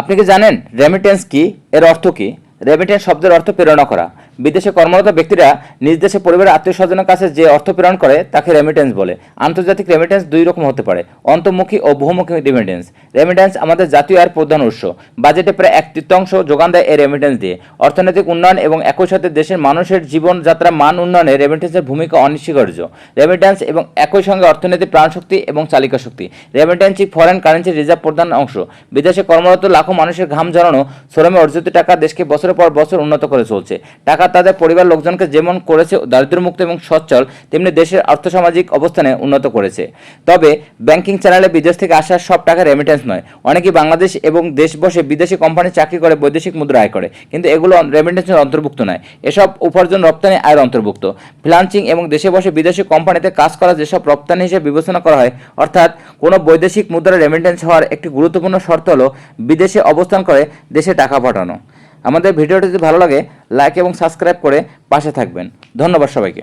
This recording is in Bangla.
আপনি কি জানেন রেমিটেন্স কি? এর অর্থ কি? রেমিটেন্স শব্দের অর্থ প্রেরণা করা। বিদেশে কর্মরত ব্যক্তিরা নিজ দেশে পরিবারের আত্মীয় স্বজনের কাছে যে অর্থ প্রেরণ করে তাকে রেমিটেন্স বলে। আন্তর্জাতিক রেমিটেন্স দুই রকম হতে পারে, অন্তর্মুখী ও বহুমুখী রেমিটেন্স। রেমিটেন্স আমাদের জাতীয় আয়ের প্রধান উৎস। বাজেটে প্রায় 1/3 যোগান দেয় এই রেমিটেন্স দিয়ে। অর্থনৈতিক উন্নয়ন এবং একই সাথে দেশের মানুষের জীবনযাত্রা মান উন্নয়নে রেমিটেন্সের ভূমিকা অনস্বীকার্য। রেমিটেন্স এবং একই সঙ্গে অর্থনীতির প্রাণশক্তি এবং চালিকা শক্তি। রেমিটেন্সই ফরেন কারেন্সি রিজার্ভ প্রধান অংশ। বিদেশে কর্মরত লাখো মানুষের ঘাম ঝরানো শ্রমে অর্জিত টাকা দেশকে বছরের পর বছর উন্নত করে চলছে। টাকা তাদের পরিবার লোকজনকে যেমন করেছে দারিদ্র্যমুক্ত এবং সচ্ছল, তেমনি দেশের আর্থসামাজিক অবস্থানে উন্নত করেছে। তবে ব্যাংকিং চ্যানেলে বিদেশ থেকে আসা সব টাকা রেমিটেন্স নয়। অনেকেই বাংলাদেশ এবং দেশ বসে বিদেশি কোম্পানি চাকরি করে বৈদেশিক মুদ্রা আয় করে, কিন্তু এগুলো রেমিটেন্সের অন্তর্ভুক্ত নয়। এসব উপার্জন রপ্তানি আয়ের অন্তর্ভুক্ত। ফ্রিল্যান্সিং এবং দেশে বসে বিদেশি কোম্পানিতে কাজ করা যেসব রপ্তানি হিসেবে বিবেচনা করা হয়, অর্থাৎ কোনো বৈদেশিক মুদ্রা রেমিটেন্স হওয়ার একটি গুরুত্বপূর্ণ শর্ত হলো বিদেশে অবস্থান করে দেশে টাকা পাঠানো। আমাদের ভিডিওটি যদি ভালো লাগে লাইক এবং সাবস্ক্রাইব করে পাশে থাকবেন। ধন্যবাদ সবাইকে।